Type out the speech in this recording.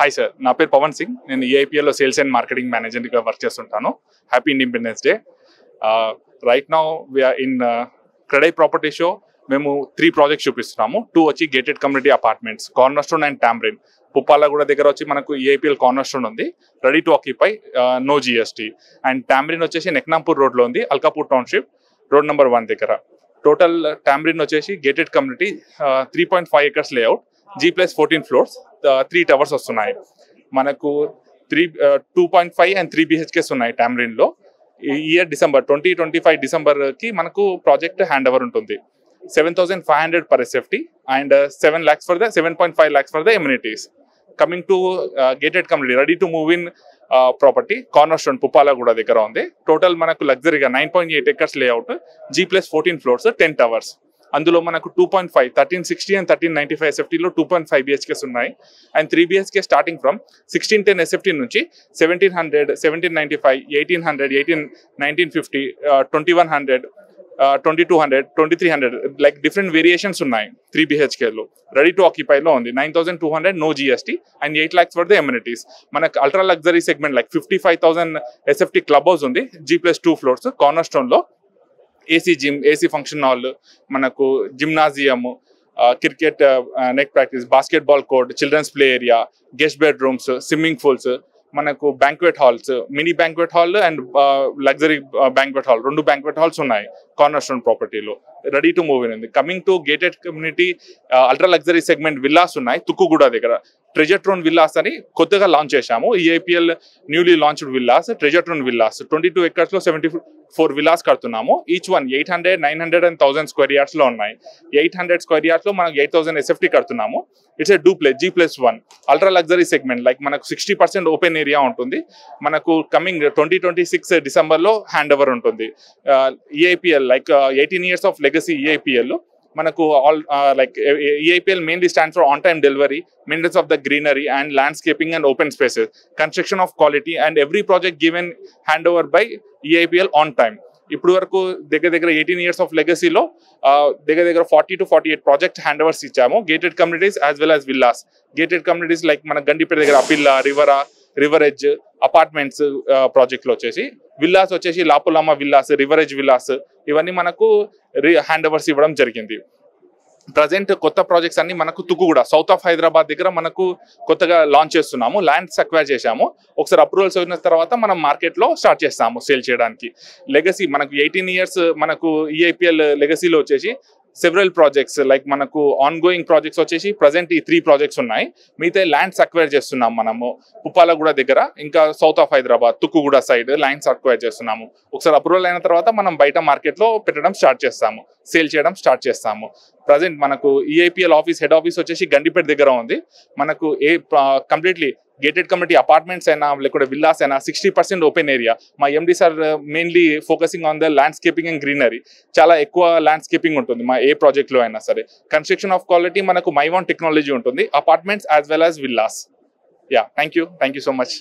Hi sir, నా పేరు పవన్ సింగ్. నేను EIPL లో సేల్స్ అండ్ మార్కెటింగ్ మేనేజర్గా వర్క్ చేస్తుంటాను. Happy independence day. Right now we're in CREDAI property show. మేము 3 ప్రాజెక్ట్స్ చూపిస్తున్నాము. 2 వచ్చి gated community apartments, corner and టాంబ్రిన్. పుప్పాలగూడ దగ్గర వచ్చి మనకు EIPL కార్నర్ ఉంది, ready to occupy, no GST. And టాంబ్రిన్ వచ్చేసి నెక్నాంపూర్ రోడ్లో ఉంది, అల్కాపూర్ టౌన్షిప్, రోడ్ నెంబర్ 1 దగ్గర. టోటల్ టాంబ్రిన్ వచ్చేసి gated community, 3.5 acres layout, G+14 floors, 3 towers వస్తున్నాయి. మనకు 2.5 and 3 BHKs ఉన్నాయి టాంబ్రిన్ లో. ఈ ఇయర్ డిసెంబర్ 2025 డిసెంబర్కి మనకు ప్రాజెక్ట్ హ్యాండ్ ఓవర్ ఉంటుంది. 7,500 per SFT and 7.5 lakhs for the amenities. Coming to gated community, ready to move in property, cornerstone Puppalaguda దగ్గర ఉంది. Total మనకు లగ్జరీగా 9.8 acres layout, G+14 floors, 10 towers. అందులో మనకు 2.5, 1360 and 1395 SFTలో 2.5 BHKs ఉన్నాయి. And 3 BHK starting from 1610 SFT నుంచి 1700, 1795, 1800, 1950, 2100, 2200, 2300 like different variations ఉన్నాయి. 3 BHKలో ready to ఆక్యుపైలో ఉంది. 9,200, no GST and 8 lakhs for the amenities. మనకు ultra luxury segment like 55,000 SFT club house ఉంది, G+2 floors, corner స్టోన్లో. AC gym, AC function hall, మనకు gymnasium, cricket net practice, basketball court, children's play area, guest bedrooms, swimming pools, మనకు banquet halls, mini banquet hall and luxury banquet hall, 2 banquet halls ఉన్నాయి corner stone ప్రాపర్టీలో. Ready to move in ఉంది. Coming to gated community ultra luxury segment villas ఉన్నాయి తుక్కుగూడ దగ్గర. Treasure throne villas అని కొత్తగా launch చేశాము. EIPL newly launched villas, treasure throne villas. 22 acres లో 74 villas కడుతున్నాము. Each one 800, 900 and 1000 square yards లో ఉన్నాయి. 800 square yards లో మనకు 8,000 SFT కడుతున్నాము. It's a duplex, G+1 ultra luxury segment. Like మనకు 60% ఓపెన్ ఏరియా ఉంటుంది. మనకు కమింగ్ 2026 డిసెంబర్లో హ్యాండ్ ఓవర్ ఉంటుంది. EIPL like 18 years of legacy EIPL. మనకు all like EIPL mainly stands for on time delivery, maintenance of the greenery and landscaping and open spaces, construction of quality and every project given hand over by EIPL on time. ఇప్పుడు వరకు దగ్గర 18 years of లెగసీలో దగ్గర 40 to 48 project hand overs ఇచ్చాము. Gated communities as well as villas. Gated communities like మన గండిపేట దగ్గర అపిల్లా, river edge apartments ప్రాజెక్ట్లో వచ్చేసి, villas వచ్చేసి లాపులమ్మ విల్లాస్, రివర్ ఎడ్జ్ విల్లాస్, ఇవన్నీ మనకు హ్యాండ్ ఓవర్స్ ఇవ్వడం జరిగింది. ప్రజెంట్ కొత్త ప్రాజెక్ట్స్ అన్ని మనకు తుక్కుగూడ, సౌత్ ఆఫ్ హైదరాబాద్ దగ్గర మనకు కొత్తగా లాంచ్ చేస్తున్నాము. ల్యాండ్స్ అక్వైర్ చేశాము. ఒకసారి అప్రూవల్స్ అయిన తర్వాత మనం మార్కెట్లో స్టార్ట్ చేస్తాము సేల్ చేయడానికి. లెగసీ మనకు 18 years మనకు EIPL లెగసీలో వచ్చేసి సెవరల్ ప్రాజెక్ట్స్ లైక్ మనకు ఆన్ గోయింగ్ ప్రాజెక్ట్స్ వచ్చేసి ప్రజెంట్ ఈ 3 ప్రాజెక్ట్స్ ఉన్నాయి. మిగతా ల్యాండ్స్ అక్వైర్ చేస్తున్నాం మనము పుప్పాలగూడ దగ్గర, ఇంకా south of Hyderabad Tukkuguda side lands acquire చేస్తున్నాము. ఒకసారి అప్రూవల్ అయిన తర్వాత మనం బయట మార్కెట్లో పెట్టడం స్టార్ట్ చేస్తాము, సేల్ చేయడం స్టార్ట్ చేస్తాము. ప్రజెంట్ మనకు EIPL ఆఫీస్, హెడ్ ఆఫీస్ వచ్చేసి గండిపేట దగ్గర ఉంది. మనకు కంప్లీట్లీ గేటెడ్ కమ్యూనిటీ అపార్ట్మెంట్స్ అయినా లేకపోతే విల్లాస్ అయినా 60% ఓపెన్ ఏరియా. మా MD sir mainly focusing on the landscaping and greenery. చాలా ఎక్కువ ల్యాండ్స్కేపింగ్ ఉంటుంది మా ఏ ప్రాజెక్ట్లో అయినా సరే. కన్స్ట్రక్షన్ ఆఫ్ క్వాలిటీ మనకు మైవాన్ టెక్నాలజీ ఉంటుంది, apartments as well as villas. Yeah, thank you so much.